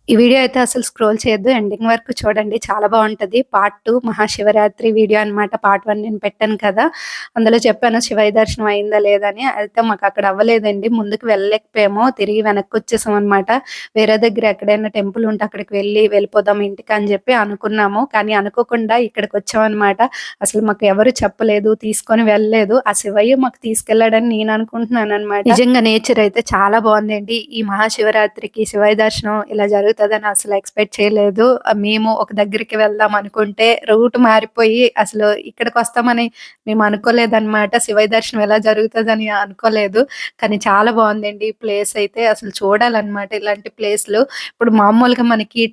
ఈ వీడియో అయితే అసలు స్క్రోల్ చేయొద్దు. ఎండింగ్ వరకు చూడండి. చాలా బావుంటది. పార్ట్ 2 మహాశివరాత్రి వీడియో అనమాట. పార్ట్ 1 నేను పెట్టాను కదా! అందులో చెప్పాను శివయ్య దర్శనం అయిందా లేదా అని. అయితే మాకక్కడ అవ్వలేదండి. ముందుకు వెళ్ళలేకపోయాము. తిరిగి వెనక్కొచ్చేసామనమాట. వేరే దగ్గర ఎక్కడైనా టెంపుల్ ఉంటే అక్కడికి వెళ్ళిపోదాం ఇంటికి అని చెప్పి అనుకున్నాము. కానీ అనుకోకుండా ఇక్కడికొచ్చామనమాట. అసలు మాకు ఎవరు చెప్పలేదు. తీసుకొని వెళ్ళలేదు. ఆ శివయ్య మాకు తీసుకెళ్ళాడని నేను అనుకుంటున్నాననమాట. నిజంగా నేచర్ అయితే చాలా బావుందండి. ఈ మహాశివరాత్రికి శివయ్య దర్శనం ఇలా జరుగుతదని అసలు ఎక్స్‌పెక్ట్ చేయలేదు. మేము ఒక దగ్గరికి వెళ్దాం అనుకుంటే రూట్ మారిపోయి అసలు ఇక్కడికొస్తామని మేము అనుకోలేదనమాట. శివయ్య దర్శనం ఎలా జరుగుతదని అనుకోలేదు. కానీ చాలా బావుందండి ఈ ప్లేస్ అయితే. అసలు చూడాలనమాట ఇలాంటి ప్లేస్‌లు. ఇప్పుడు మామూలుగా మనకి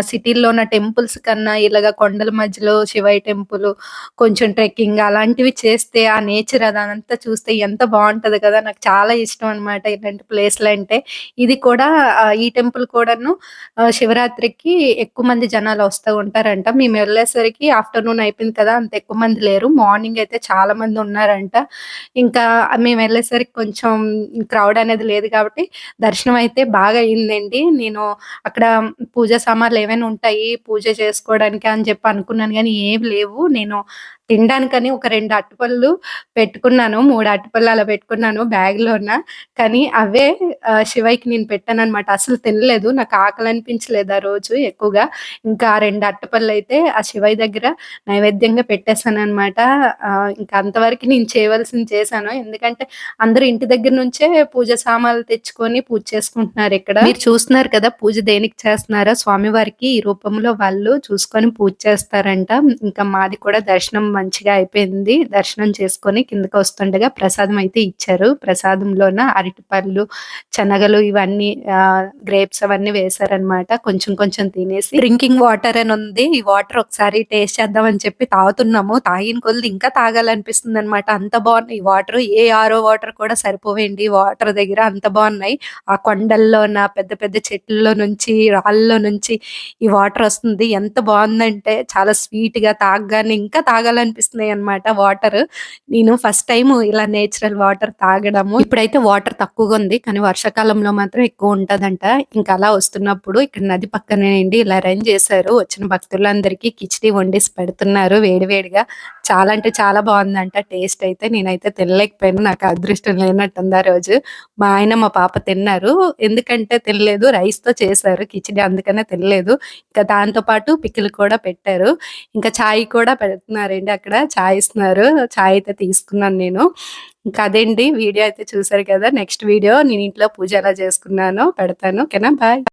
సిటీ‌లో ఉన్న టెంపుల్స్ కన్నా ఇలాగ కొండల మధ్యలో శివయ్య టెంపులు, కొంచెం ట్రెక్కింగ్ అలాంటివి చేస్తే ఆ నేచర్ అదంతా చూస్తే ఎంత బావుంటది కదా! నాకు చాలా ఇష్టం అనమాట ఇలాంటి ప్లేస్‌లంటే. ఇది కూడా ఈ టెంపుల్ కూడాను శివరాత్రికి ఎక్కువ మంది జనాలొస్తూ ఉంటారంట. మేమెళ్ళేసరికి ఆఫ్టర్‌నూన్ అయిపోయింది కదా! అంత ఎక్కువ మంది లేరు. మార్నింగ్ అయితే చాలా మందున్నారంట. ఇంకా మేమెళ్ళేసరికి కొంచెం క్రౌడ్ అనేది లేదు కాబట్టి దర్శనం అయితే బాగా అయిందండి. నేను అక్కడ పూజా సామాన్లు ఏవైనా ఉంటాయి, పూజ చేసుకోవడానికి అని చెప్పి అనుకున్నాను గానీ ఏమి లేవు. నేను తినడానికని ఒక 2 అరటిపళ్ళు పెట్టుకున్నాను. 3 అరటిపళ్ళు అలా పెట్టుకున్నాను బ్యాగ్‌లోన. కానీ అవే శివయ్యకి నేను పెట్టాననమాట. అసలు తినలేదు. నాకు ఆకలనిపించలేదు ఆ రోజు ఎక్కువగా. ఇంకా 2 అరటిపళ్ళైతే ఆ శివయ్య దగ్గర నైవేద్యంగా పెట్టేసాననమాట. ఇంక అంతవరకు నేను చేయవలసింది చేశాను. ఎందుకంటే అందరూ ఇంటి దగ్గర నుంచే పూజ సామాన్లు తెచ్చుకొని పూజ చేసుకుంటున్నారిక్కడ. మీరు చూస్తున్నారు కదా! పూజ దేనికి చేస్తున్నారో స్వామివారికి ఈ రూపంలో వాళ్ళు చూసుకొని పూజ చేస్తారంట. ఇంకా మాది కూడా దర్శనం మంచిగా అయిపోయింది. దర్శనం చేసుకొని కిందకొస్తుండగా ప్రసాదం అయితే ఇచ్చారు. ప్రసాదంలోన అరటిపళ్ళు, శనగలు ఇవన్నీ గ్రేప్స్ అవన్నీ వేశారనమాట. కొంచెం కొంచెం తినేసి డ్రింకింగ్ వాటర్ అని ఉంది. ఈ వాటర్ ఒకసారి టేస్ట్ చేద్దాం అని చెప్పి తాగుతున్నాము. తాగిన కొలది ఇంకా తాగాలనిపిస్తుందనమాట. అంత బావున్నాయి ఈ వాటరు. ఏ ఆరో వాటర్ కూడా సరిపోవండి ఈ వాటర్ దగ్గర అంత బావున్నాయి. ఆ కొండల్లోన పెద్ద పెద్ద చెట్లలో నుంచి, రాళ్ళలో నుంచి ఈ వాటర్ వస్తుంది. ఎంత బావుందంటే చాలా స్వీట్‌గా తాగగానే ఇంకా తాగాలనిపిస్తున్నాయన్నమాట వాటరు. నేను ఫస్ట్ టైము ఇలా నేచురల్ వాటర్ తాగడము. ఇప్పుడైతే వాటర్ తక్కువగుంది. కానీ వర్షాకాలంలో మాత్రం ఎక్కువుంటదంట. ఇంక అలా వస్తున్నప్పుడు ఇక్కడ నది పక్కనేనండి ఇలా అరేంజ్ చేశారు. వచ్చిన భక్తులందరికీ కిచిడి వండేసి పెడుతున్నారు వేడి వేడిగా. చాలా అంటే చాలా బావుందంట టేస్ట్ అయితే. నేనైతే తినలేకపోయాను. నాకు అదృష్టం లేనట్టుంది ఆ రోజు. మా ఆయన, మా పాప తిన్నారు. ఎందుకంటే తినలేదు రైస్‌తో చేశారు కిచిడి అందుకనే తినలేదు. ఇంకా దాంతో పాటు పికిల్ కూడా పెట్టారు. ఇంకా చాయ్ కూడా పెడుతున్నారండి అక్కడ. చాయ్ ఇస్తున్నారు. చాయ్ అయితే తీసుకున్నాను నేను. ఇంకా అదేండి వీడియో అయితే చూసారు కదా! నెక్స్ట్ వీడియో నేను ఇంట్లో పూజ ఎలా చేసుకున్నానో పెడతాను. ఓకేనా? బాయ్.